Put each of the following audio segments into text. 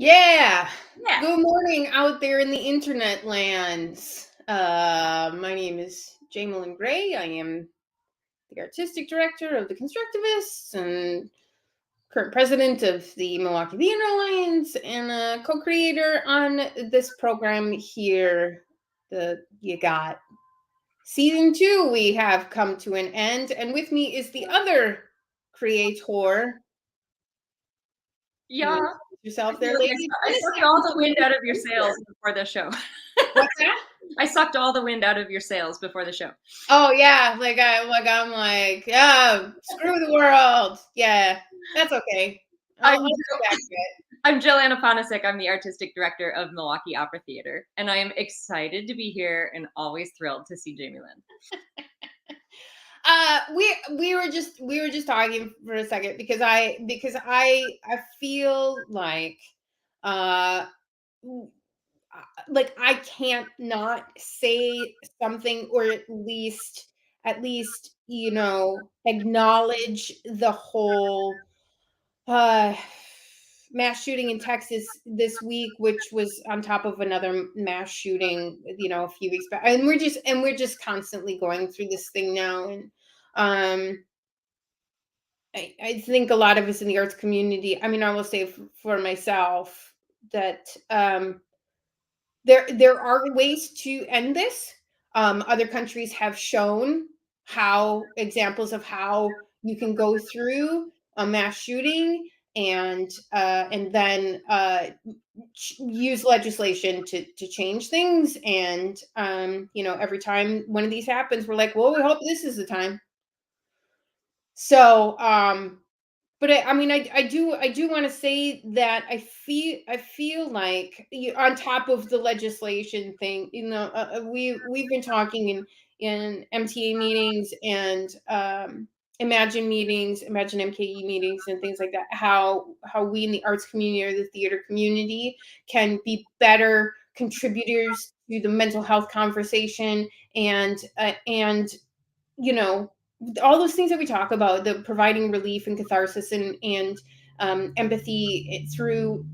Yeah. Yeah. Good morning out there in the internet lands. My name is Jaimelyn Gray. I am the artistic director of The Constructivists and current president of the Milwaukee Theater Alliance and a co-creator on this program here, the YGAT. Season 2 we have come to an end, and with me is the other creator. Yeah. Yourself there, lady. I sucked all the wind out of your sails before the show. What's that? I sucked all the wind out of your sails before the show. Oh yeah, I'm like, yeah, screw the world. Yeah, that's okay. I'll go back to it. I'm Jill Anna Ponasik. I'm the artistic director of Milwaukee Opera Theater, and I am excited to be here and always thrilled to see Jaimelyn. We were just talking for a second because I feel like I can't not say something, or at least acknowledge the whole mass shooting in Texas this week, which was on top of another mass shooting, a few weeks back. And we're just constantly going through this thing now. And I think a lot of us in the arts community, I mean, I will say for myself that there are ways to end this. Other countries have shown examples of how you can go through a mass shooting and then use legislation to change things. And every time one of these happens, we're like, well, we hope this is the time. So but I do want to say that I feel like on top of the legislation thing, we've been talking in MTA meetings and Imagine MKE meetings and things like that, how we in the arts community or the theater community can be better contributors to the mental health conversation and all those things that we talk about, the providing relief and catharsis and empathy through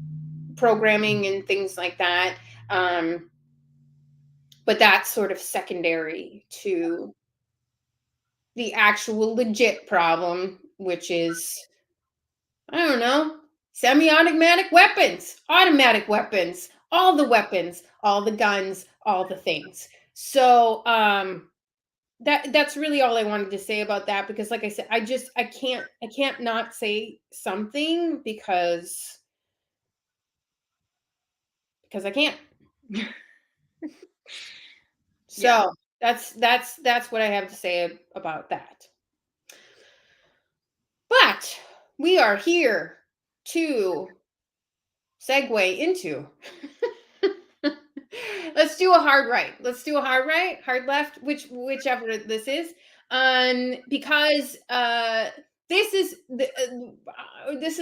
programming and things like that. But that's sort of secondary to the actual legit problem, which is, I don't know, semi-automatic weapons, automatic weapons, all the weapons, all the guns, all the things. So, that's really all I wanted to say about that, because like I said, I can't not say something because I can't. So that's what I have to say about that. But we are here to segue into let's do a hard right. Let's do a hard right, hard left, whichever this is. Because this is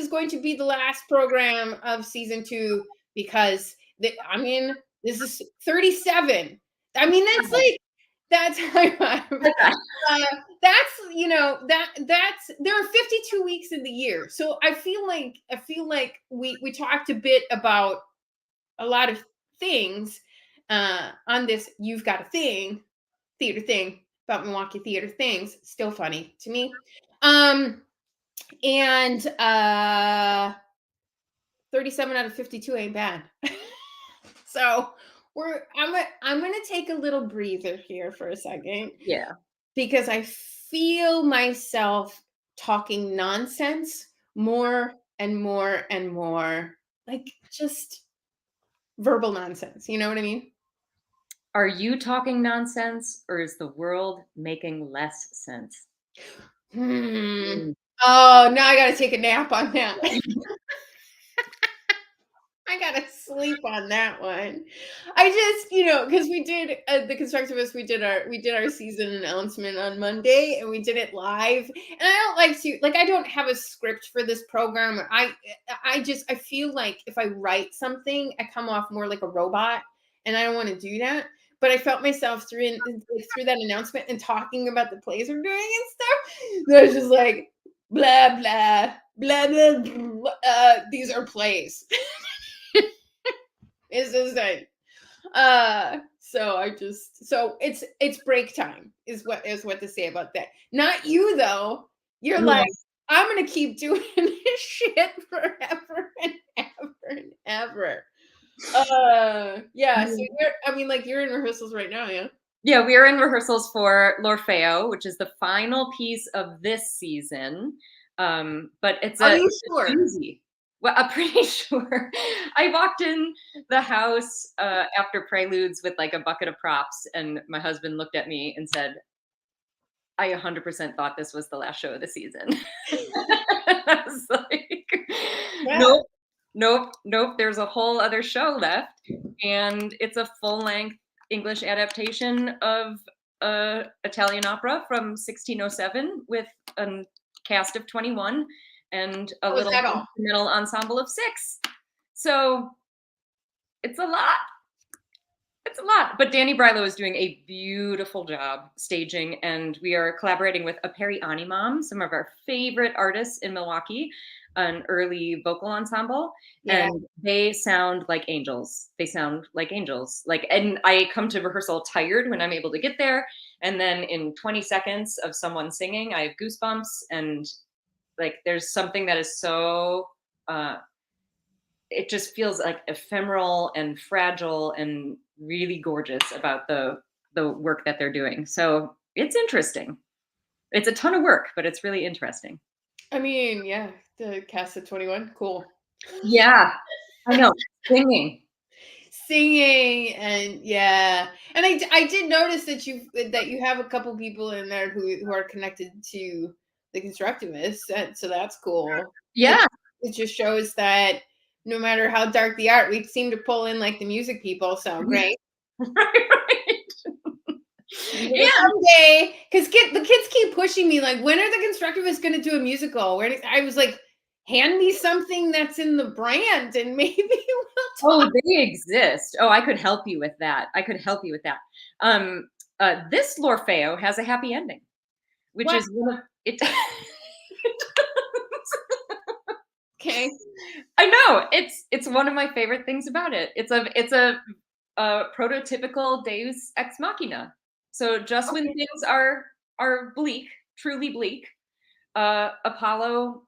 going to be the last program of season 2, because this is 37. I mean, that's like that's that's there are 52 weeks in the year. So I feel like we talked a bit about a lot of things on this You've Got a Thing theater thing about Milwaukee theater things. Still funny to me. And 37 out of 52 ain't bad. So I'm gonna take a little breather here for a second. Yeah. Because I feel myself talking nonsense more and more and more, like just verbal nonsense. You know what I mean? Are you talking nonsense, or is the world making less sense? Oh, now I got to take a nap on that. I gotta sleep on that one. I just, because we did the Constructivists, we did our season announcement on Monday, and we did it live. And I don't like to, I don't have a script for this program. I feel like if I write something, I come off more like a robot, and I don't want to do that. But I felt myself through that announcement and talking about the plays we're doing and stuff. I was just like, blah blah blah blah. These are plays. It's insane. So it's break time is what to say about that. Not you though. You're Yeah. like, I'm gonna keep doing this shit forever and ever and ever. Yeah. So you're in rehearsals right now, yeah. Yeah, we are in rehearsals for L'Orfeo, which is the final piece of this season. But Are you it's a sure? doozy. Well, I'm pretty sure. I walked in the house after Preludes with like a bucket of props, and my husband looked at me and said, I 100% thought this was the last show of the season. I was like, Yeah. nope, nope. There's a whole other show left, and it's a full-length English adaptation of Italian opera from 1607 with a cast of 21 and a Oh, is little that all? instrumental ensemble of 6. So it's a lot. It's a lot, but Danny Brylo is doing a beautiful job staging, and we are collaborating with a Perry Animam, some of our favorite artists in Milwaukee, an early vocal ensemble, Yeah. and they sound like angels. They sound like angels. Like, and I come to rehearsal tired when I'm able to get there, and then in 20 seconds of someone singing, I have goosebumps, and like, there's something that is so it just feels like ephemeral and fragile and really gorgeous about the work that they're doing. So it's interesting. It's a ton of work, but it's really interesting. I mean, yeah, the cast of 21, cool. Yeah, I know. Singing. Singing and yeah, and I did notice that you have a couple people in there who are connected to the constructivists, so that's cool. it, Yeah. it just shows that no matter how dark the art, we seem to pull in like the music people, so great. Right. Maybe Yeah. someday, because the kids keep pushing me like, when are the constructivists going to do a musical? I was like, hand me something that's in the brand and maybe we'll Oh, talk. they exist. Oh, I could help you with that. I could help you with that. Um, this L'Orfeo has a happy ending, which What? is one of it. Okay. I know, it's one of my favorite things about it. It's a prototypical Deus ex machina. So just when Okay. things are bleak, truly bleak, Apollo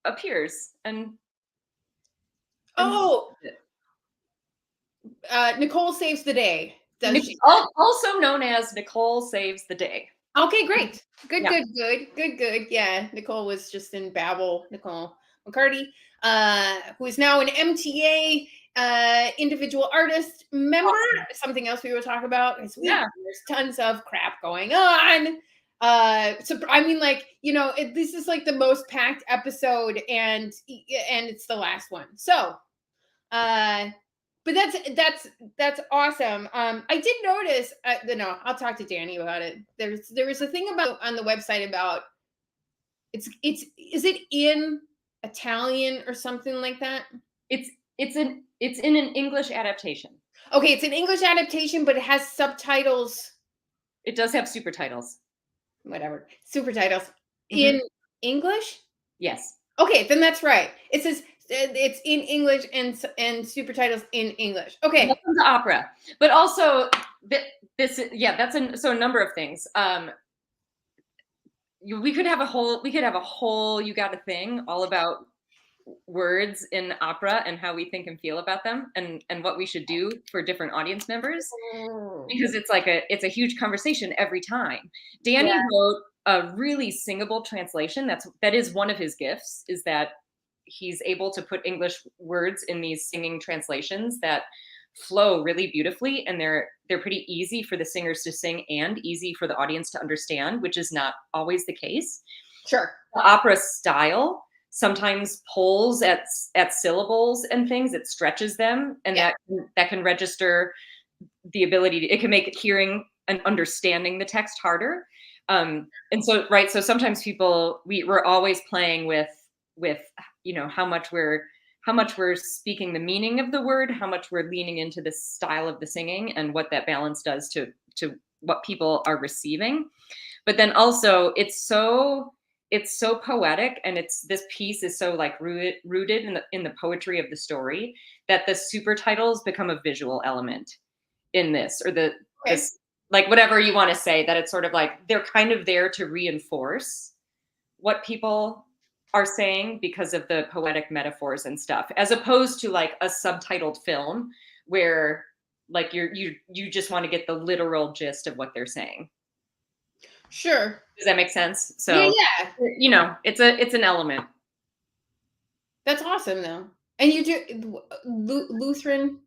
appears and Oh, Nicole saves the day. Does she? also known as Nicole saves the day. Okay, great. Good, Yeah, good, good, good, good. Yeah, Nicole was just in Babel. Nicole McCarty, who is now an MTA individual artist member. awesome. Something else we will talk about is Yeah, there's tons of crap going on. So I mean, like, this is like the most packed episode, and it's the last one. So uh but that's awesome. I did notice, no, I'll talk to Danny about it. There was a thing about on the website about is it in Italian or something like that? it's it's in an English adaptation. Okay, it's an English adaptation, but it has subtitles, It does have super titles. whatever, super titles Mhm. in English. Yes. Okay, then that's right. It says it's in English and super titles in English. Okay. Welcome to opera, but also yeah, so a number of things. We could have a whole you got a thing all about words in opera and how we think and feel about them and what we should do for different audience members because it's a huge conversation every time. Yeah. Danny wrote a really singable translation. That is one of his gifts, is that he's able to put English words in these singing translations that flow really beautifully, and they're pretty easy for the singers to sing and easy for the audience to understand, which is not always the case. Sure. The opera style sometimes pulls at syllables and things. It stretches them, and Yeah. that can register the ability it can make hearing and understanding the text harder. And so right, so sometimes we're always playing with how much we're speaking the meaning of the word, how much we're leaning into the style of the singing, and what that balance does to what people are receiving. But then also it's so poetic, and this piece is so like rooted in the poetry of the story, that the super titles become a visual element in this, or Okay. this, like, whatever you want to say, that it's sort of like they're kind of there to reinforce what people are saying because of the poetic metaphors and stuff, as opposed to like a subtitled film where like you just want to get the literal gist of what they're saying. Sure. Does that make sense? Yeah, So, yeah. it's an element. That's awesome though. And you do Lutheran?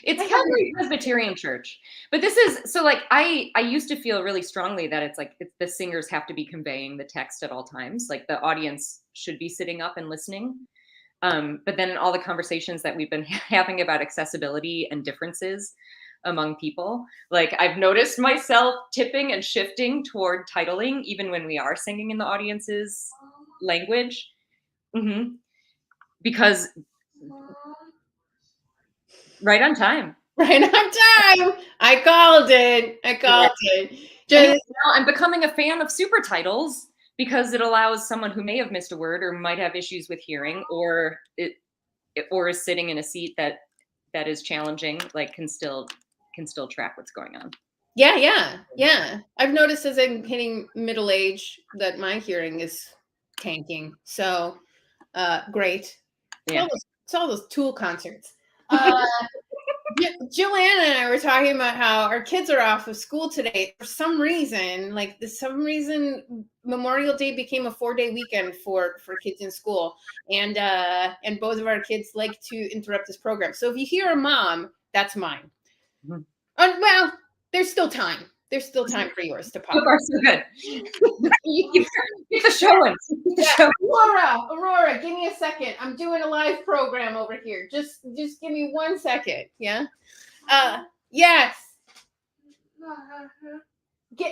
It's I have Calvary Presbyterian Church. But this is so like I used to feel really strongly that the singers have to be conveying the text at all times. Like the audience should be sitting up and listening. But then in all the conversations that we've been having about accessibility and differences among people, like I've noticed myself tipping and shifting toward titling, even when we are singing in the audience's language. hmm Because right on time. right on time. I called it. I Yeah. called it. And Just now I'm becoming a fan of super titles because it allows someone who may have missed a word or might have issues with hearing, or is sitting in a seat that is challenging, like can still track what's going on. yeah, yeah, yeah. I've noticed as I'm hitting middle age that my hearing is tanking. So, great. Yeah. It's all those Tool concerts. Jill Anna and I were talking about how our kids are off of school today for some reason. Memorial Day became a 4-day weekend for kids in school, and both of our kids like to interrupt this program. So if you hear a mom, that's mine. Mhm. Well, there's still time. There's still time for yours to pop. So far, so good. Keep the showing. Keep the Yeah, show. Aurora, give me a second. I'm doing a live program over here. Just give me 1 second. Yeah. Yes.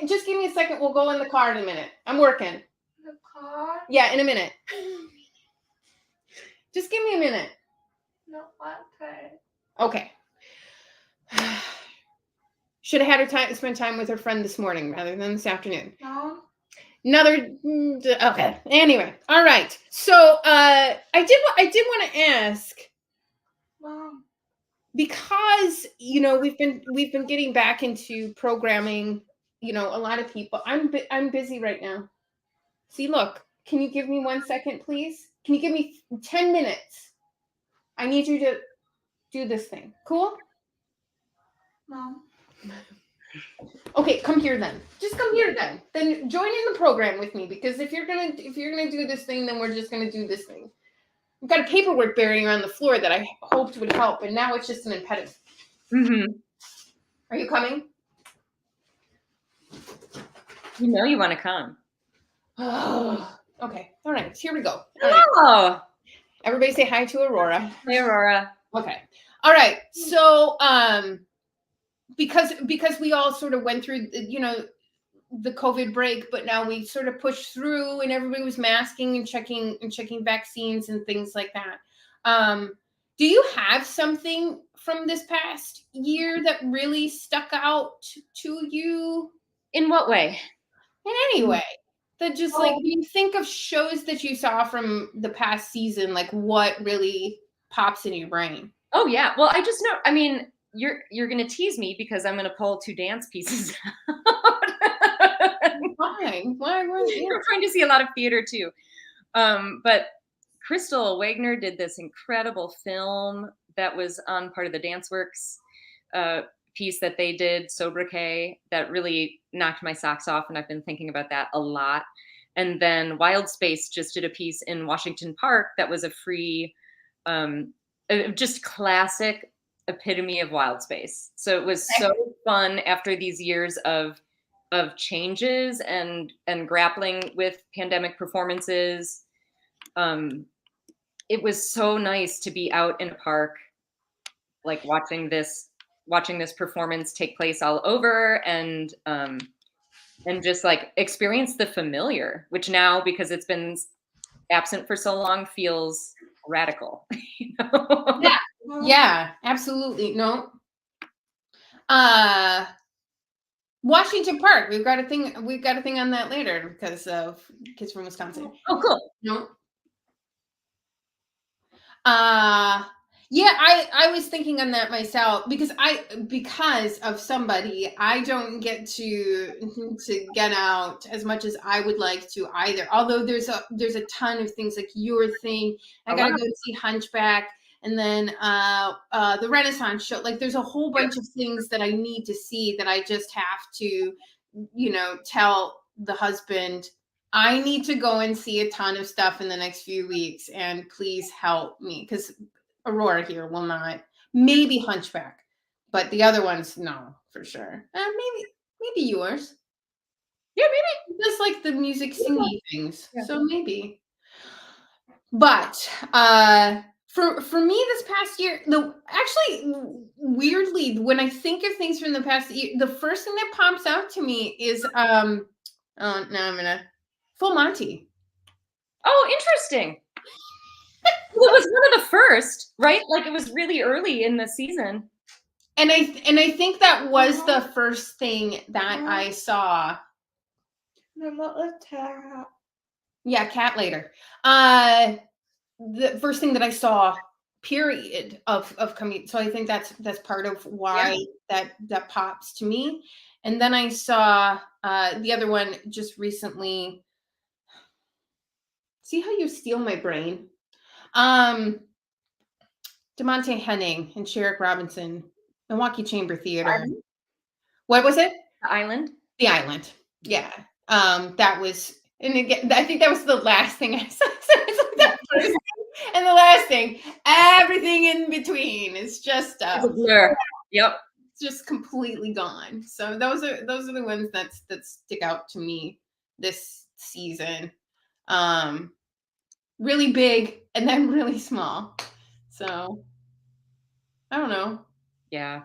Just give me a second. We'll go in the car in a minute. I'm working. The car? Yeah, in a minute. Just give me a minute. No, okay. Okay. Should have had her spend time with her friend this morning rather than this afternoon. No. Okay. Anyway, all right. So I did want to ask, Mom, because we've been getting back into programming. A lot of people. I'm busy right now. See, look. Can you give me 1 second, please? Can you give me 10 minutes? I need you to do this thing. Cool? Mom. Okay, come here then. Just come here then. Then join in the program with me, because if you're gonna do this thing, then we're just gonna do this thing. I've got a paperwork burying around the floor that I hoped would help, and now it's just an impediment. Mm-hmm. Are you coming? You want to come. Oh, okay. All right. Here we go. All Hello. right. Everybody say hi to Aurora. Hey, Aurora. Okay. All right. So, because we all sort of went through, the COVID break, but now we sort of pushed through, and everybody was masking and checking vaccines and things like that. Do you have something from this past year that really stuck out to you? In what way? In any way. That just like, when you think of shows that you saw from the past season, like what really pops in your brain? Oh yeah. Well, I just know. I mean, you're gonna tease me because I'm gonna pull 2 dance pieces out. Fine. Why? I'm trying to see a lot of theater too. But Crystal Wagner did this incredible film that was on part of the DanceWorks piece that they did, Sobriquet, that really knocked my socks off, and I've been thinking about that a lot. And then Wild Space just did a piece in Washington Park that was a free, just classic epitome of wild space. So it was so fun after these years of changes and grappling with pandemic performances. It was so nice to be out in a park, like watching this performance take place all over, and just like experience the familiar, which now, because it's been absent for so long, feels radical. Yeah. Yeah, absolutely. No. Washington Park. We've got a thing. We've got a thing on that later because of kids from Wisconsin. Oh, cool. No. Uh yeah, I was thinking on that myself because of somebody, I don't get to get out as much as I would like to either. Although there's a ton of things like your thing. I A gotta lot. go see Hunchback, and then the Renaissance show. Like there's a whole Yep. bunch of things that I need to see that I just have to, tell the husband I need to go and see a ton of stuff in the next few weeks, and please help me because Aurora here will not. Maybe Hunchback, but the other ones, no, for sure. Maybe yours. Yeah, Just like the music maybe. singy things, Yeah. so maybe. But for me this past year, the actually weirdly, when I think of things from the past year, the first thing that pops out to me is oh no, I'm gonna Full Monty. Oh, interesting. Well, it was one of the first, right? Like it was really early in the season. And I think that was the first thing that I saw. Yeah, cat later. The first thing that I saw, period, of coming. So I think that's part of Yeah. why that pops to me. And then I saw the other one just recently. See how you steal my brain? Um, DeMonte Henning and Sherrick Robinson, Milwaukee Chamber Theater. Island? What was it? The island? The Island. Yeah. That was, and again, I think that was the last thing I saw. So it's like that first thing and the last thing. Everything in between is just It's a blur. Yep. just completely gone. So those are the ones that stick out to me this season. Really big and then really small. So I don't know. Yeah.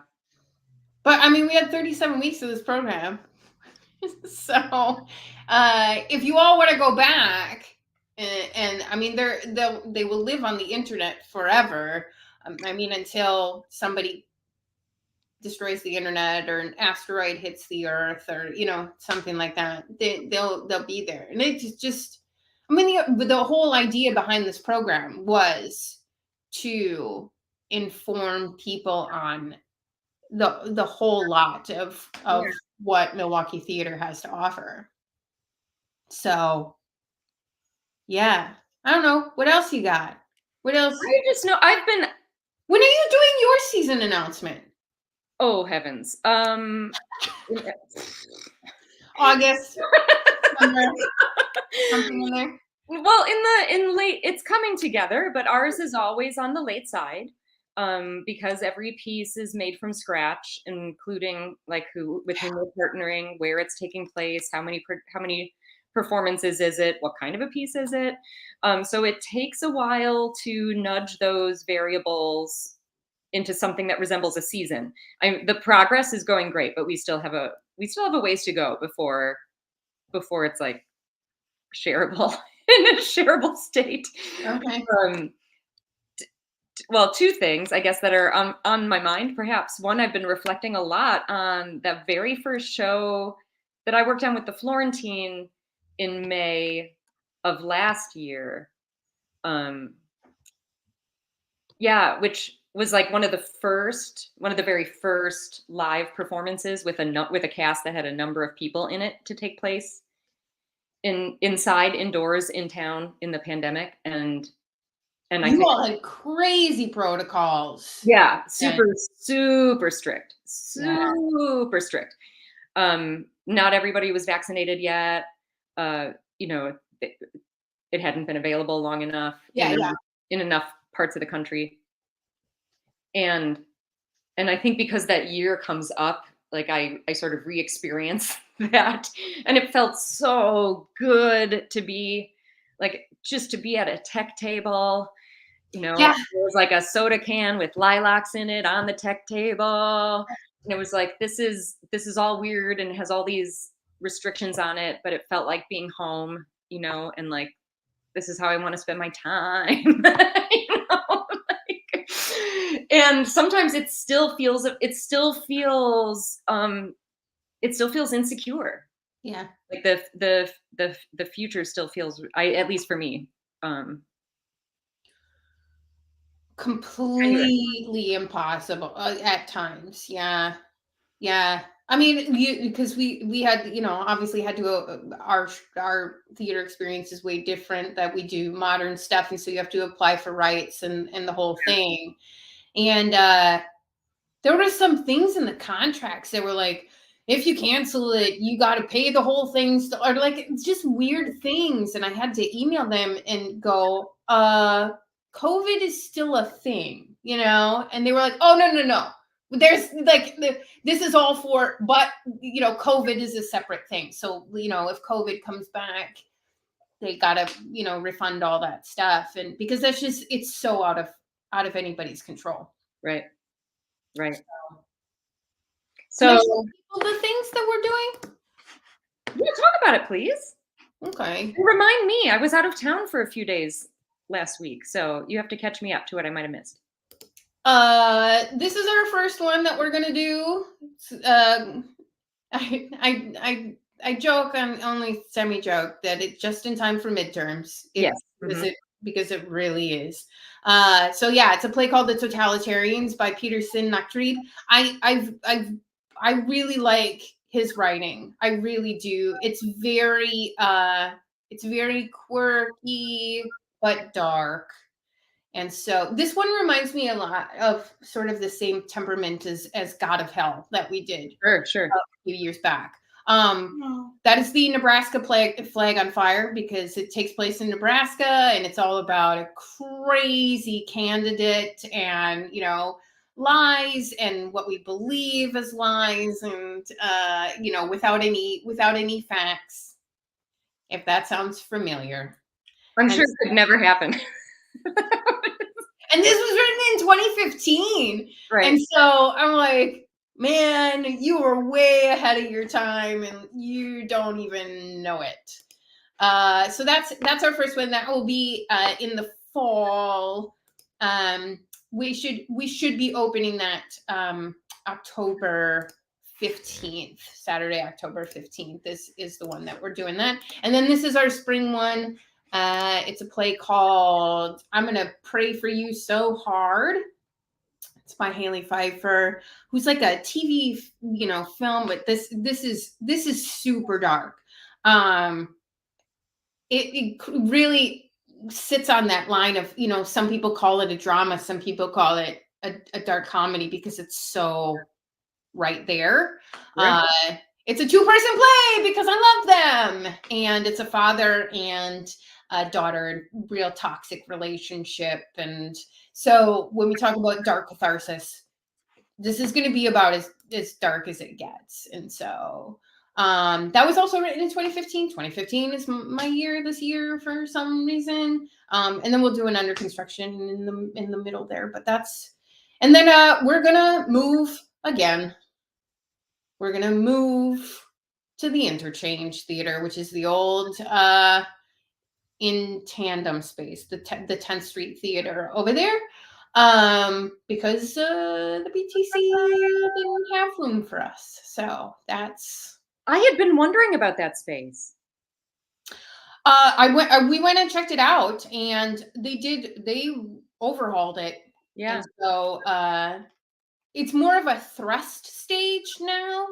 But I mean, we had 37 weeks of this program. So if you all want to go back, and I mean, they will live on the internet forever. I mean, until somebody destroys the internet or an asteroid hits the earth or something like that, they'll be there. And it's just, I mean, the whole idea behind this program was to inform people on the whole lot of Yeah. what Milwaukee theater has to offer. So yeah, I don't know what else you got. What else? I just know I've been. When are you doing your season announcement? Oh heavens. August, September, something in there. Well, in late, it's coming together, but ours is always on the late side, because every piece is made from scratch, including like who with whom we're partnering, where it's taking place, how many performances is it, what kind of a piece is it. So it takes a while to nudge those variables into something that resembles a season. The progress is going great, but we still have a ways to go before it's like shareable in a shareable state. Okay. Um, well, two things I guess that are on my mind. Perhaps one, I've been reflecting a lot on that very first show that I worked on with the Florentine in May of last year. Yeah, which was like one of the very first live performances with a cast that had a number of people in it to take place indoors in town in the pandemic. And I You think, all had crazy protocols. yeah, Yeah. super strict, Yeah. super strict. Not everybody was vaccinated yet. You know, it hadn't been available long enough Yeah. Yeah. in enough parts of the country. And I think because that year comes up, like I sort of re-experience that, and it felt so good to be just to be at a tech table. Yeah. There was like a soda can with lilacs in it on the tech table. And it was like, this is all weird and has all these restrictions on it, but it felt like being home, and like, this is how I want to spend my time. Like, and sometimes it still feels it still feels insecure. Yeah. Like the future still feels, at least for me, tenuous. Completely impossible, at times, yeah, yeah. I mean, because we had, obviously had to go, our theater experience is way different, that we do modern stuff, and so you have to apply for rights and the whole thing, and, there were some things in the contracts that were like, if you cancel it, you got to pay the whole thing, or like it's just weird things. And I had to email them and go, COVID is still a thing, And they were like, oh, no, no, no. There's like, this is all for, but, COVID is a separate thing. So, if COVID comes back, they got to, refund all that stuff. And because it's so out of anybody's control. Right, right. Can I So, show people the things that we're doing? yeah, talk about it, please. Okay. And remind me, I was out of town for a few days last week, so you have to catch me up to what I might have missed. This is our first one that we're gonna do. I joke, I'm only semi joke that it's just in time for midterms. Yes. Because it really is. So yeah, it's a play called The Totalitarians by Peterson Nachtried. I really like his writing. I really do. It's very quirky but dark. And so this one reminds me a lot of sort of the same temperament as God of Hell that we did Sure. a few years back. That is the Nebraska flag on fire, because it takes place in Nebraska, and it's all about a crazy candidate and, lies and what we believe as lies, and, without any facts, if that sounds familiar. I'm And sure it could never happen. And this was written in 2015. Right. And so I'm like, man, you were way ahead of your time and you don't even know it. So that's our first one. That will be in the fall. We should be opening that October 15th, Saturday, October 15th. This is the one that we're doing that. And then this is our spring one. It's a play called I'm Gonna Pray for You So Hard. It's by Haley Pfeiffer, who's like a TV, film, but this is super dark. It really sits on that line of, some people call it a drama, some people call it a dark comedy, because it's so right there. Right. It's a 2-person play because I love them. And it's a father and a daughter, real toxic relationship. And so when we talk about dark catharsis, this is going to be about as dark as it gets. And so that was also written in 2015. 2015 is my year this year for some reason. And then we'll do an under construction in the middle there. But and then we're going to move again. We're going to move to the Interchange Theater, which is the old in tandem space, the 10th Street Theater over there, because the BTC didn't have room for us. So that's. I had been wondering about that space. We went and checked it out, and they overhauled it. Yeah. And so it's more of a thrust stage now.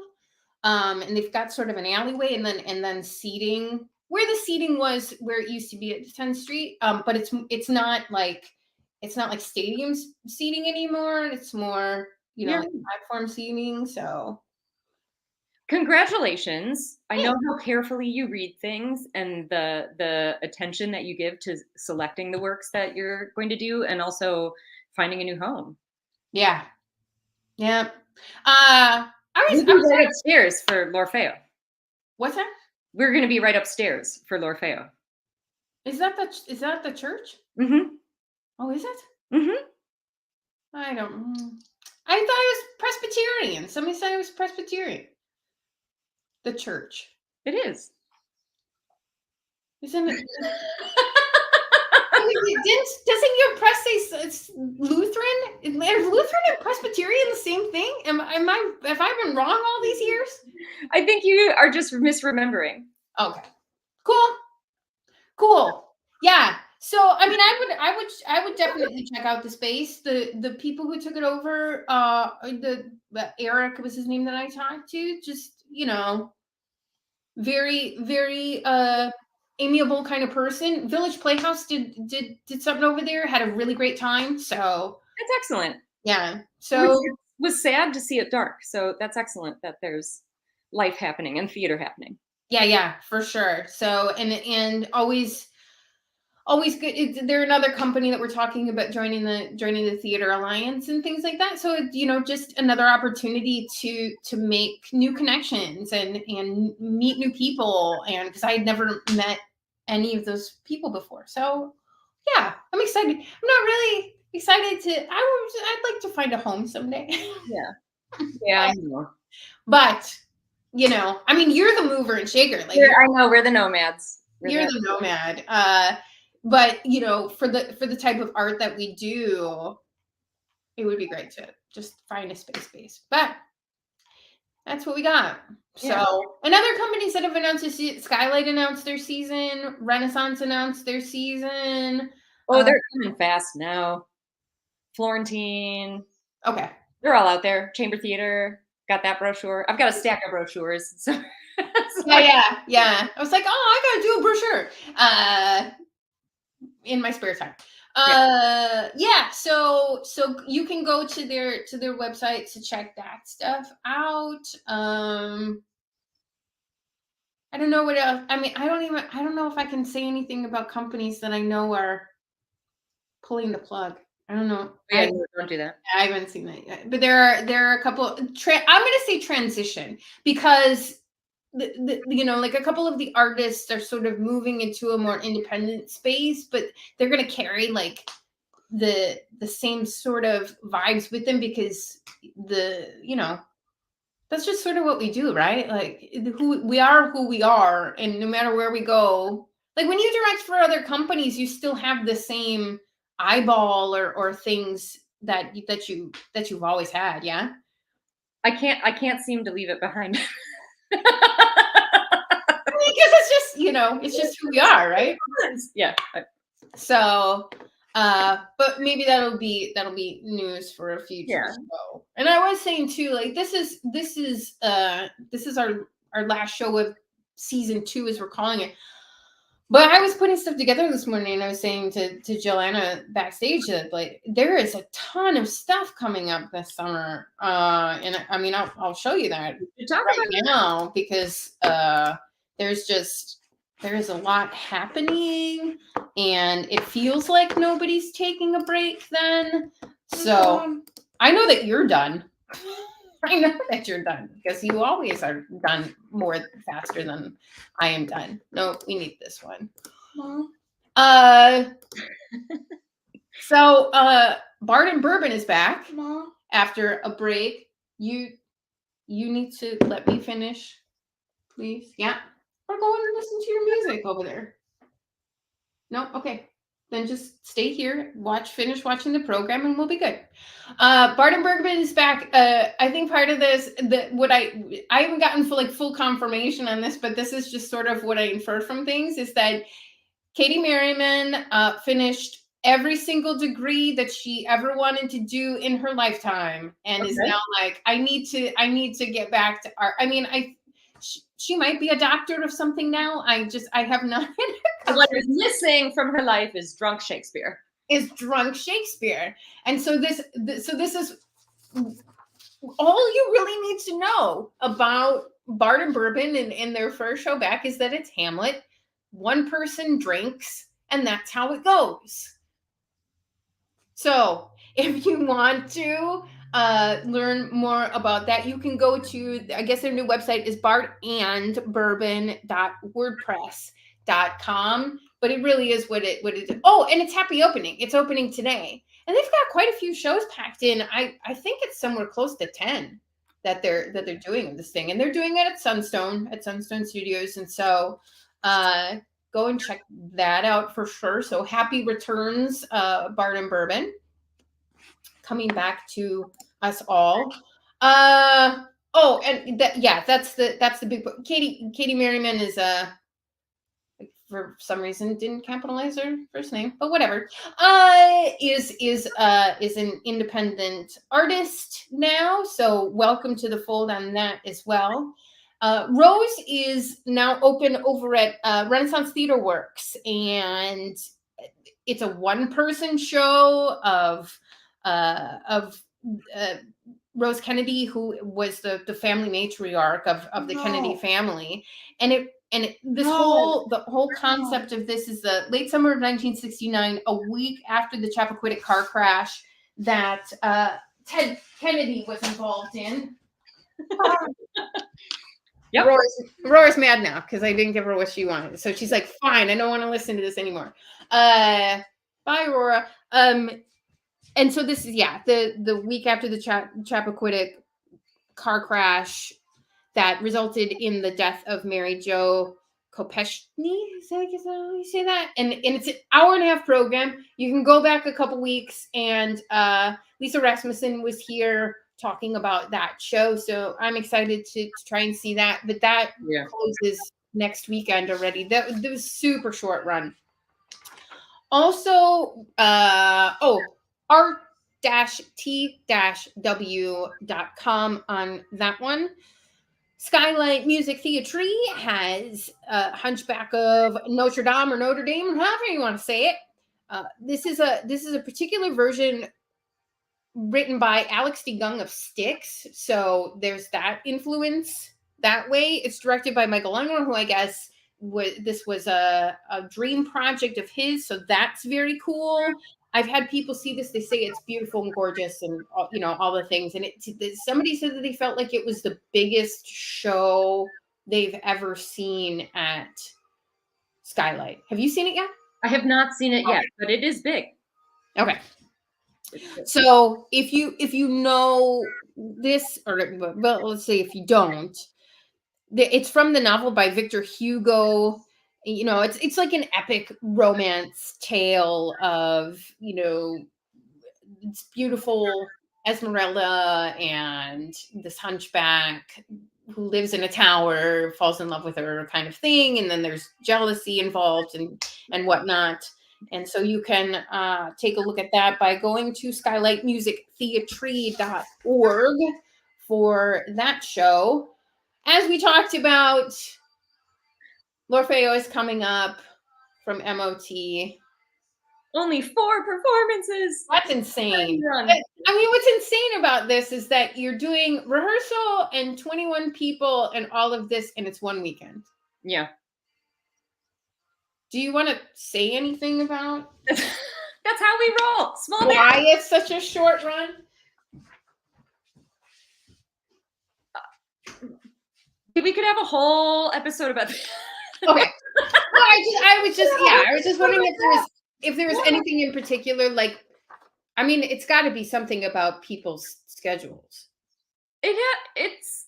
And they've got sort of an alleyway and then seating where the seating was where it used to be at 10th Street. But it's not like stadium seating anymore. It's more, like platform seating. So congratulations. I know how carefully you read things and the attention that you give to selecting the works that you're going to do, and also finding a new home. Yeah. Yeah. We'll be right upstairs for L'Orfeo. What's that? We're going to be right upstairs for L'Orfeo. Is that the church? Mm-hmm. Oh, is it? Mm-hmm. I thought it was Presbyterian. Somebody said it was Presbyterian. The church. It is. Isn't it? doesn't your press say it's Lutheran? Are Lutheran and Presbyterian the same thing? Have I been wrong all these years? I think you are just misremembering. Okay, cool. Yeah. So I mean, I would definitely check out the space. The people who took it over, the Eric was his name that I talked to. Just very very amiable kind of person. Village Playhouse did something over there. Had a really great time. So That's excellent. yeah. So it was sad to see it dark. So that's excellent that there's life happening and theater happening. yeah, for sure. So and always good. They're another company that we're talking about joining the Theater Alliance and things like that. So just another opportunity to make new connections and meet new people, and because I had never met any of those people before. So yeah, I'm excited. I'm not really excited I'd like to find a home someday. Yeah, I know. But I mean, you're the mover and shaker. Like I know, we're the nomads. You're the nomad. But for the type of art that we do, it would be great to just find a space. But that's what we got. Yeah. So, and other companies that have announced this, Skylight announced their season, Renaissance announced their season. Oh, they're coming fast now. Florentine. Okay. They're all out there. Chamber Theater. Got that brochure. I've got a stack of brochures. So yeah. I was like, oh, I gotta do a brochure. In my spare time. Yeah. So you can go to their website to check that stuff out. I don't know what else. I mean, I don't know if I can say anything about companies that I know are pulling the plug. I don't know. Yeah, don't do that. I haven't seen that yet. But there are a couple. I'm going to say transition because like a couple of the artists are sort of moving into a more independent space, but they're going to carry like the same sort of vibes with them because that's just sort of what we do, right? Like who we are, and no matter where we go, like when you direct for other companies, you still have the same eyeball or things that you've always had. Yeah. I can't seem to leave it behind. Because it's just it's just who we are, right? Yeah. So but maybe that'll be news for a future show. And I was saying too, like this is our last show of season 2, as we're calling it. But I was putting stuff together this morning, and I was saying to Jill Anna backstage that like there is a ton of stuff coming up this summer. And I mean I'll show you that right now because there is a lot happening, and it feels like nobody's taking a break then. So I know that you're done. I know that you're done because you always are done more faster than I am done. No, we need this one. Mom. So Bard and Bourbon is back. Mom. After a break. You need to let me finish, please. Yeah. Or go and listen to your music over there. No? Okay. Then just stay here, finish watching the program, and we'll be good. Bard and Bergman is back. I think part of this, I haven't gotten full confirmation on this, but this is just sort of what I inferred from things, is that Katie Merriman finished every single degree that she ever wanted to do in her lifetime, and is now like, I need to get back to art. I mean, she might be a doctor of something now. I have not. What is missing from her life is drunk Shakespeare. And so this is all you really need to know about Bard and Bourbon and their first show back is that it's Hamlet. One person drinks, and that's how it goes. So if you want to learn more about that, you can go to, I guess their new website is bardandbourbon.wordpress.com, but it really is what it is. Oh, and it's happy opening. It's opening today. And they've got quite a few shows packed in. I think it's somewhere close to 10 that they're doing this thing. And they're doing it at Sunstone Studios. And so go go and check that out for sure. So happy returns, Bard and Bourbon, coming back to us all. Oh, and that's the big book. Katie Merriman is for some reason didn't capitalize her first name, but whatever. Is an independent artist now, so welcome to the fold on that as well. Rose is now open over at Renaissance Theater Works, and it's a one-person show of uh, Rose Kennedy, who was the family matriarch of the Kennedy family, the whole concept of this is the late summer of 1969, a week after the Chappaquiddick car crash that Ted Kennedy was involved in. Yep. Rora's mad now because I didn't give her what she wanted. So she's like, fine, I don't want to listen to this anymore. Bye, Rora. And so this is, the week after the Chappaquiddick car crash that resulted in the death of Mary Jo Kopechny. Is that how you say that? And it's an hour and a half program. You can go back a couple weeks, and Lisa Rasmussen was here talking about that show. So I'm excited to try and see that. But that closes next weekend already. That was super short run. Also, art-t-w.com on that one. Skylight Music Theatre has Hunchback of Notre Dame, or Notre Dame, however you want to say it. This is a particular version written by Alex DeGung of Styx, so there's that influence that way. It's directed by Michael Unger, who I guess this was a dream project of his, so that's very cool. I've had people see this; they say it's beautiful and gorgeous, and all the things. And somebody said that they felt like it was the biggest show they've ever seen at Skylight. Have you seen it yet? I have not seen it yet, but it is big. Okay. So if you know this, or well, let's say if you don't, it's from the novel by Victor Hugo. It's like an epic romance tale of it's beautiful Esmeralda and this hunchback who lives in a tower, falls in love with her, kind of thing, and then there's jealousy involved and whatnot. And so you can take a look at that by going to skylightmusictheatre.org for that show. As we talked about, L'Orfeo is coming up from MOT. Only 4 performances. That's insane. What's insane about this is that you're doing rehearsal and 21 people and all of this, and it's one weekend. Yeah. Do you want to say anything about? That's how we roll. Small Why it's such a short run? We could have a whole episode about this. Okay. I was just wondering if there was anything in particular, like, it's got to be something about people's schedules. It's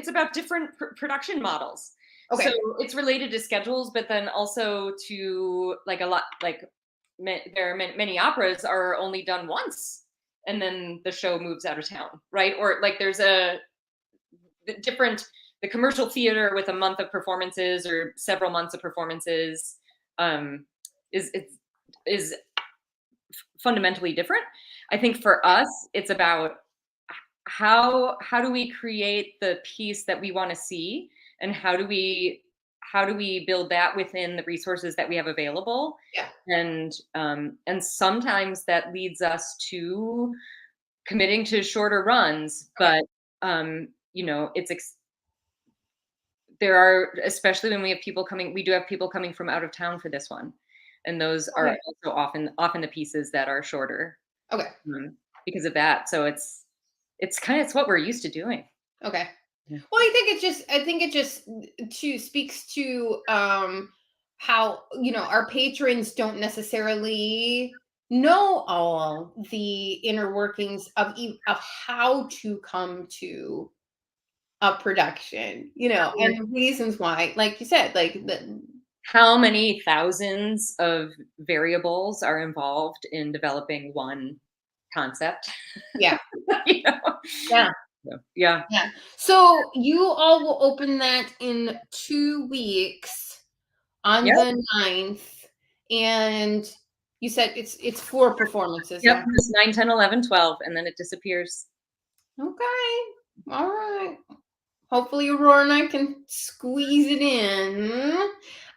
about different production models. Okay. So it's related to schedules, but then also to there are many operas are only done once, and then the show moves out of town, right? Or like there's the commercial theater with a month of performances or several months of performances is fundamentally different. I think for us, it's about how do we create the piece that we want to see, and how do we build that within the resources that we have available. Yeah. And sometimes that leads us to committing to shorter runs, but there are, especially when we have people coming, we do have people coming from out of town for this one, and those are also often the pieces that are shorter. Okay. Because of that, so it's what we're used to doing. Okay. Yeah. Well, I think it just speaks to how our patrons don't necessarily know all the inner workings of how to come to a production, and reasons why, like you said, like How many thousands of variables are involved in developing one concept? yeah, You know? yeah, So, yeah. yeah. So you all will open that in 2 weeks on Yep. the 9th, and you said it's 4 performances, Yep. yeah. It's 9, 10, 11, 12, and then it disappears. Okay, all right. Hopefully Aurora and I can squeeze it in.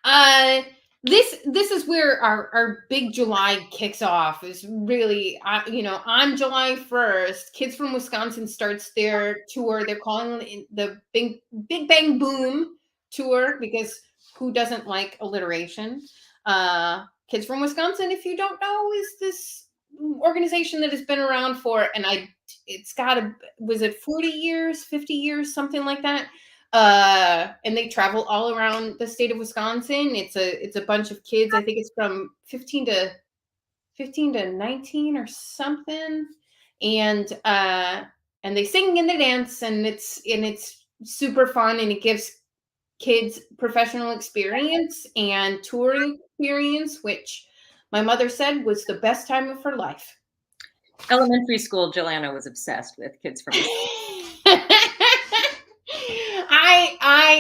Uh this is where our big July kicks off. Is really on July 1st, Kids from Wisconsin starts their tour. They're calling it the Big Bang Boom tour because who doesn't like alliteration? Kids from Wisconsin, if you don't know, is this organization that has been around for, and it's got a was it 40 years, 50 years, something like that. And they travel all around the state of Wisconsin. It's a bunch of kids. I think it's from 15 to 19 or something. And they sing and they dance, and it's super fun, and it gives kids professional experience and touring experience, which my mother said was the best time of her life. Elementary school, Jill Anna was obsessed with Kids from Wisconsin.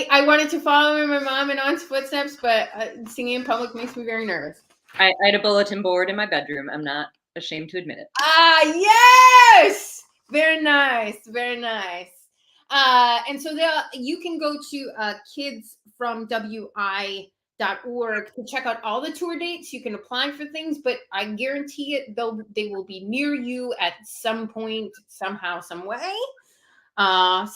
I wanted to follow in my mom and aunt's footsteps, but singing in public makes me very nervous. I had a bulletin board in my bedroom. I'm not ashamed to admit it. Ah, yes, very nice, very nice. And so you can go to kidsfromwi.org to check out all the tour dates. You can apply for things, but I guarantee it they will be near you at some point, somehow, some way. I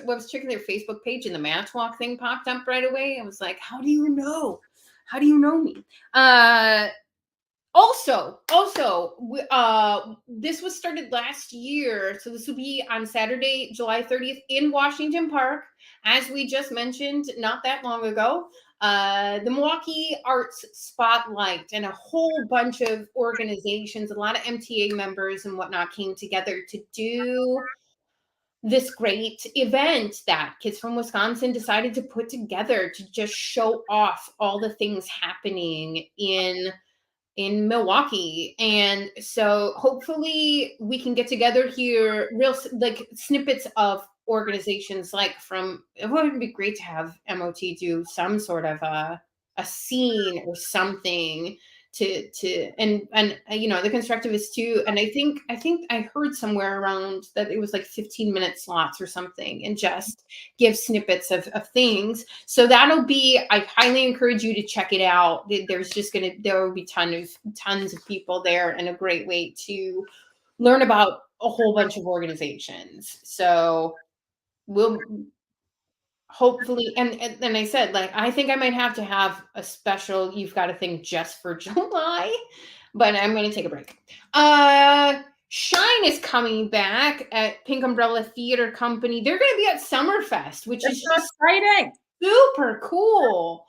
was checking their Facebook page, and the Matchwalk thing popped up right away. I was like, how do you know? How do you know me? Also, this was started last year, so this will be on Saturday, July 30th in Washington Park, as we just mentioned not that long ago. The Milwaukee Arts Spotlight and a whole bunch of organizations, a lot of MTA members and whatnot came together to do this great event that Kids from Wisconsin decided to put together to just show off all the things happening in Milwaukee. And so hopefully we can get together here, like snippets of organizations, like it would be great to have MOT do some sort of a scene or something and the constructivists too. And I think I heard somewhere around that it was like 15-minute slots or something, and just give snippets of things. So I highly encourage you to check it out. There will be tons of people there, and a great way to learn about a whole bunch of organizations. So we'll hopefully, and I said, like, I think I might have to have a special You've Got a Thing just for July, but I'm going to take a break. Shine is coming back at Pink Umbrella Theater Company. They're going to be at Summerfest, which That's is so just exciting. super cool.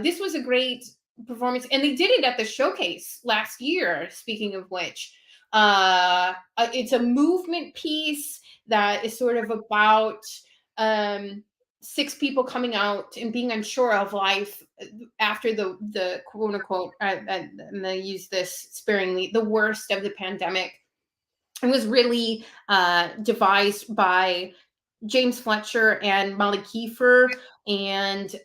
This was a great performance, and they did it at the showcase last year. Speaking of which, it's a movement piece that is sort of about um, 6 people coming out and being unsure of life after the quote unquote, and I use this sparingly, the worst of the pandemic. It was really devised by James Fletcher and Molly Kiefer. And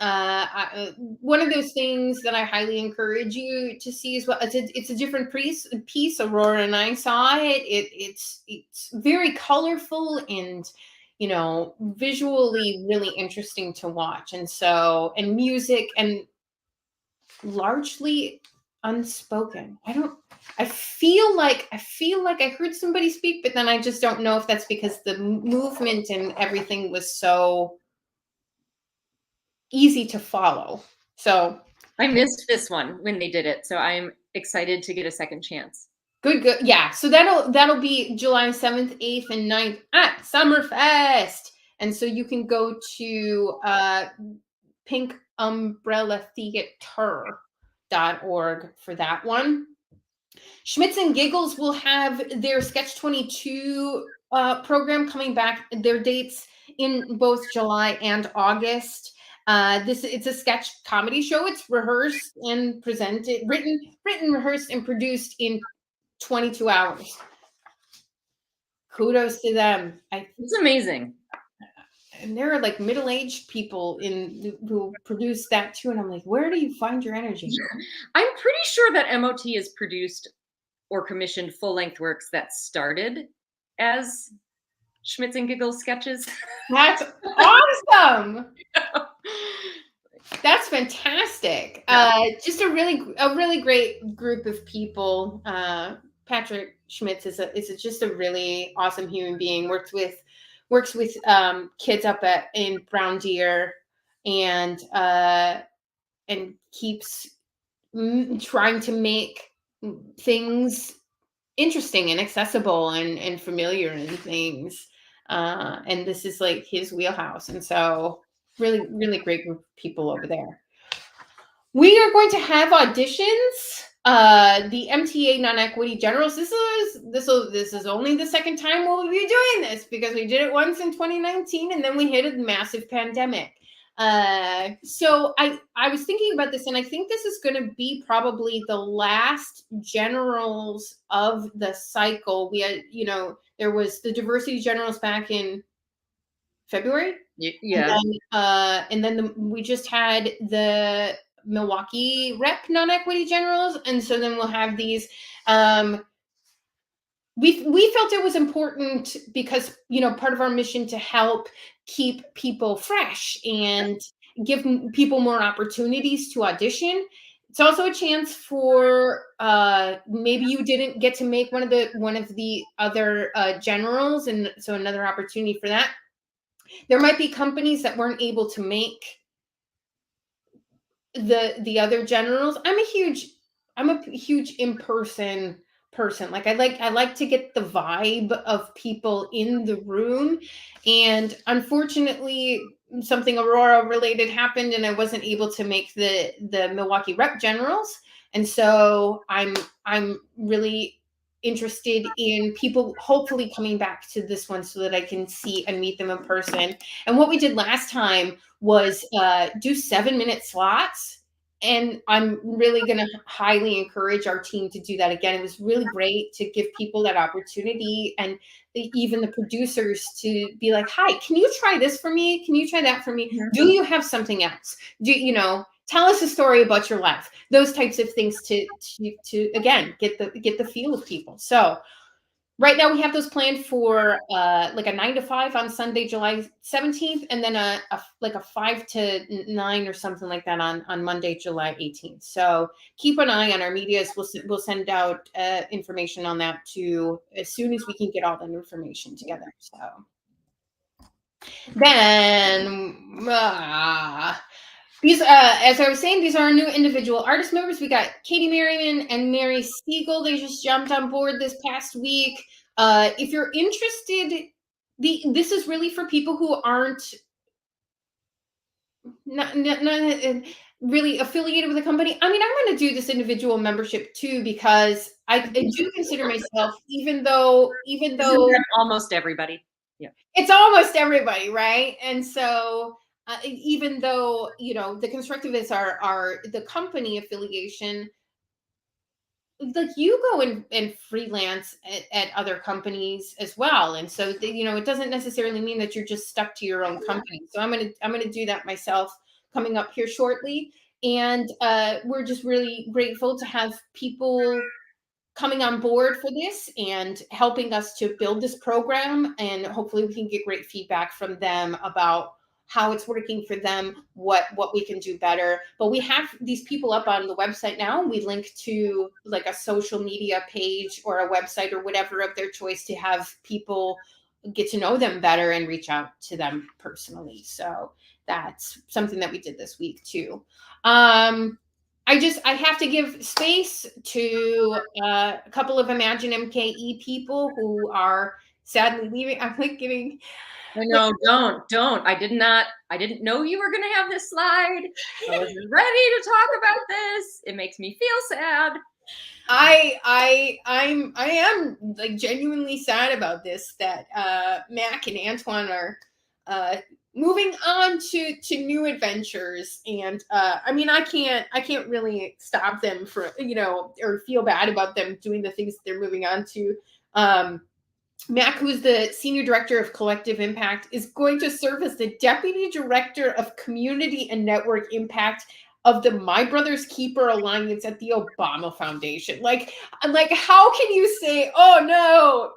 one of those things that I highly encourage you to see as well. It's a different piece. Aurora and I saw it. It's very colorful and visually really interesting to watch. And music, and largely unspoken. I feel like I heard somebody speak, but then I just don't know if that's because the movement and everything was so easy to follow. So I missed this one when they did it, so I'm excited to get a second chance. good. Yeah. So that'll be July 7th, 8th, and 9th at Summerfest. And so you can go to pinkumbrellatheater.org for that one. Schmitz and Giggles will have their Sketch 22 program coming back. Their dates in both July and August. It's a sketch comedy show. It's rehearsed and presented, written, rehearsed, and produced in 22 hours. Kudos to them. It's amazing. And there are like middle-aged people who produce that too, and I'm like, where do you find your energy? I'm pretty sure that MOT has produced or commissioned full-length works that started as Schmitz and Giggles sketches. That's awesome. That's fantastic. Just a really great group of people. Patrick Schmitz is just a really awesome human being. Works with kids up in Brown Deer, and keeps trying to make things interesting and accessible and familiar and things. And this is like his wheelhouse. And so really, really great group of people over there. We are going to have auditions. The MTA non-equity generals. This is only the second time we'll be doing this, because we did it once in 2019 and then we hit a massive pandemic. So I was thinking about this, and I think this is going to be probably the last generals of the cycle. We had, there was the diversity generals back in February. Yeah. And then we just had the Milwaukee rep non-equity generals, and so then we'll have these. We felt it was important because part of our mission to help keep people fresh and give people more opportunities to audition. It's also a chance for maybe you didn't get to make one of the other generals, and so another opportunity for that. There might be companies that weren't able to make the other generals. I'm a huge in-person person. Like I like to get the vibe of people in the room, and unfortunately something Aurora related happened and I wasn't able to make the Milwaukee rep generals. And so I'm really interested in people hopefully coming back to this one so that I can see and meet them in person. And what we did last time was do 7-minute slots. And I'm really going to highly encourage our team to do that again. It was really great to give people that opportunity, and even the producers to be like, hi, can you try this for me? Can you try that for me? Mm-hmm. Do you have something else? Tell us a story about your life. Those types of things to again, get the feel of people. So right now we have those planned for like a 9 to 5 on Sunday, July 17th, and then a 5 to 9 or something like that on Monday, July 18th. So keep an eye on our medias. We'll send out information on that too as soon as we can get all that information together. So then these, as I was saying, these are our new individual artist members. We got Katie Merriman and Mary Siegel. They just jumped on board this past week. If you're interested, this is really for people who aren't not really affiliated with the company. I mean, I'm going to do this individual membership too, because I do consider myself, even though almost everybody. Yeah, it's almost everybody, right? And so. Even though the Constructivists are the company affiliation, like you go and freelance at other companies as well, and so it doesn't necessarily mean that you're just stuck to your own company. So I'm gonna do that myself coming up here shortly, and we're just really grateful to have people coming on board for this and helping us to build this program, and hopefully we can get great feedback from them about how it's working for them, what we can do better. But we have these people up on the website now, and we link to like a social media page or a website or whatever of their choice to have people get to know them better and reach out to them personally. So that's something that we did this week too. I have to give space to a couple of Imagine MKE people who are sadly leaving. I'm like getting. I know, don't. I didn't know you were going to have this slide. I wasn't ready to talk about this. It makes me feel sad. I am like genuinely sad about this, that Mac and Antoine uh, moving on to new adventures, and I mean, I can't really stop them for, or feel bad about them doing the things they're moving on to. Mac, who's the Senior Director of Collective Impact, is going to serve as the Deputy Director of Community and Network Impact of the My Brother's Keeper Alliance at the Obama Foundation. Like, how can you say, oh no,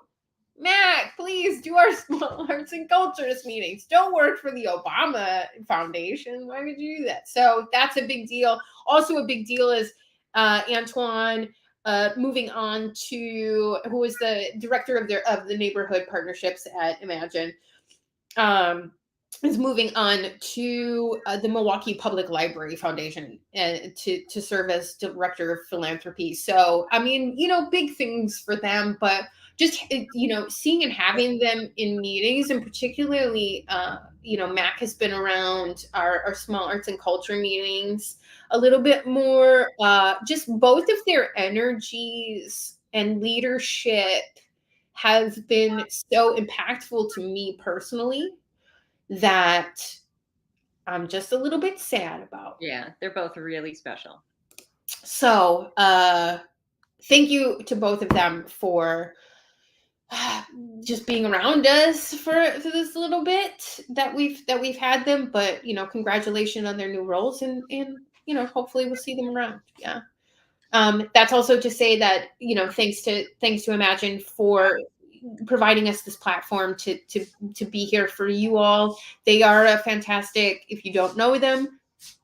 Mac, please do our small arts and cultures meetings. Don't work for the Obama Foundation. Why would you do that? So that's a big deal. Also, a big deal is Antoine moving on to, who is the director of the neighborhood partnerships at Imagine, is moving on to the Milwaukee Public Library Foundation to serve as director of philanthropy. So, I mean, big things for them, but just, seeing and having them in meetings, and particularly, Mac has been around our small arts and culture meetings a little bit more. Just both of their energies and leadership have been so impactful to me personally that I'm just a little bit sad about. Yeah, they're both really special. So, thank you to both of them for just being around us for this little bit that we've had them. But congratulations on their new roles, and hopefully we'll see them around. Yeah. That's also to say that thanks to Imagine for providing us this platform to be here for you all. They are a fantastic, if you don't know them,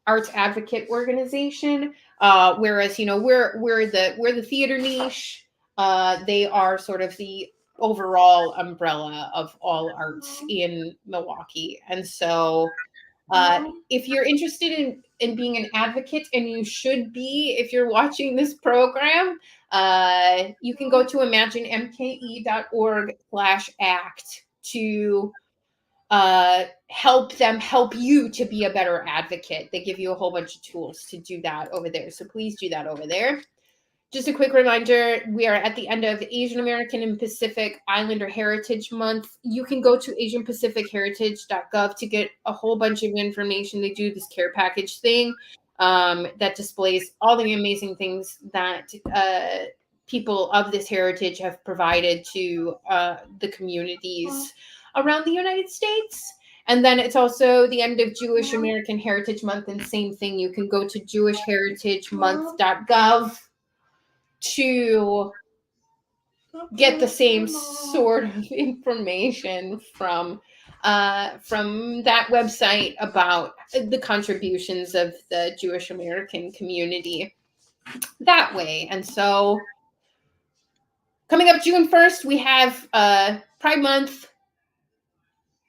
arts advocate organization. Whereas we're the theater niche. They are sort of the overall umbrella of all arts in Milwaukee, and so if you're interested in being an advocate, and you should be if you're watching this program, you can go to imaginemke.org/act to help them help you to be a better advocate. They give you a whole bunch of tools to do that over there. So please do that over there. Just a quick reminder, we are at the end of Asian American and Pacific Islander Heritage Month. You can go to asianpacificheritage.gov to get a whole bunch of information. They do this care package thing that displays all the amazing things that people of this heritage have provided to the communities around the United States. And then it's also the end of Jewish American Heritage Month, and same thing. You can go to jewishheritagemonth.gov to get the same sort of information from that website about the contributions of the Jewish American community that way. And so, coming up June 1st, we have Pride Month.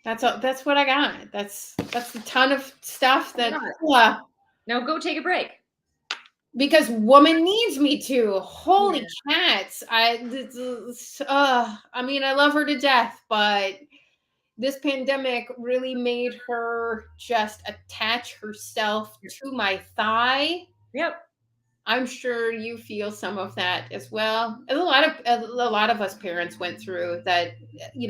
That's what I got. That's a ton of stuff that. Now go take a break. Because woman needs me to. Holy cats. I mean, I love her to death, but this pandemic really made her just attach herself to my thigh. Yep. I'm sure you feel some of that as well. A lot of us parents went through that.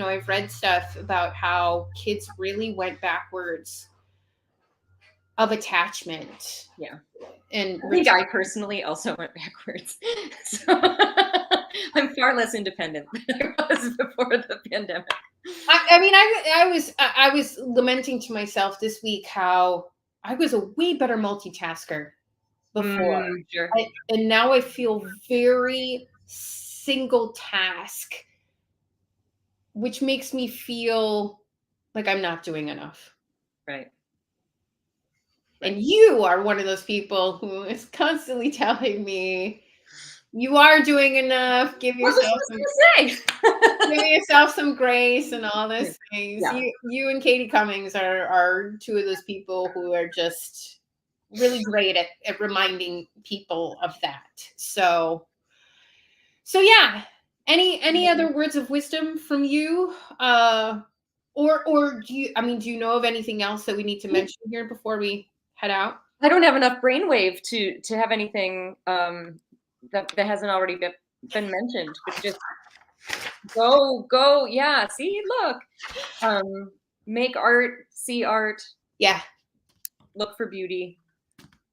I've read stuff about how kids really went backwards of attachment. Yeah. And I think I personally also went backwards. So I'm far less independent than I was before the pandemic. I was lamenting to myself this week how I was a way better multitasker before. Sure. And now I feel very single task, which makes me feel like I'm not doing enough. Right. And you are one of those people who is constantly telling me you are doing enough. Give yourself some grace and all those things. Yeah. You and Katie Cummings are two of those people who are just really great at reminding people of that. So yeah. Any other words of wisdom from you? Or do you know of anything else that we need to mention here before we head out? I don't have enough brainwave to have anything that hasn't already been mentioned. But just go. Yeah. See, look. Make art, see art, Yeah. look for beauty,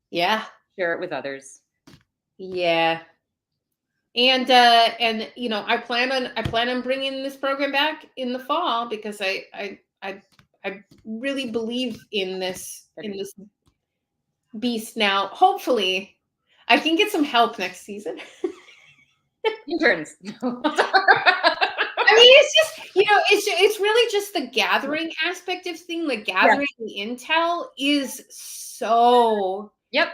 Yeah. share it with others. Yeah. And you know, I plan on bringing this program back in the fall because I really believe in this beast now. Hopefully, I can get some help next season. Interns. I mean, it's just, you know, it's really just the gathering aspect of thing. Like gathering the intel is so Yep.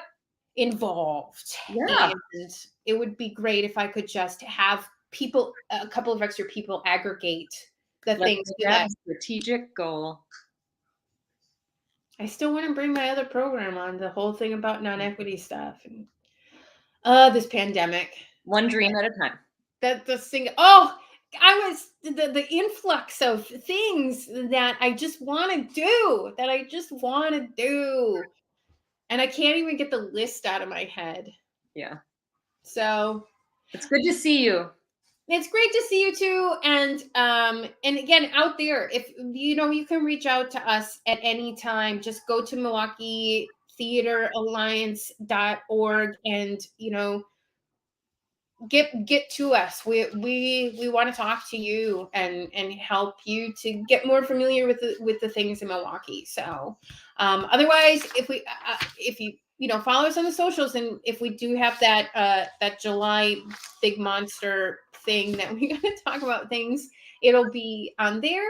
involved, Yeah. and it would be great if I could just have people, a couple of extra people, aggregate the Let's things make so that that a strategic goal. I still want to bring my other program on, the whole thing about non-equity stuff and this pandemic. One dream at a time. That the thing. Oh, I was the influx of things that I just want to do, and I can't even get the list out of my head. Yeah. So It's good to see you. it's great to see you too. And again, out there, if you know, you can reach out to us at any time. Just go to MilwaukeeTheaterAlliance.org and, you know, get to us. We want to talk to you and help you to get more familiar with the things in Milwaukee. So otherwise, if you know, follow us on the socials, and if we do have that July big monster thing that we got to talk about things, it'll be on there.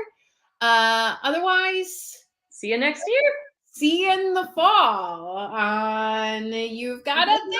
Otherwise, See you next year. see you in the fall on You've Got a day.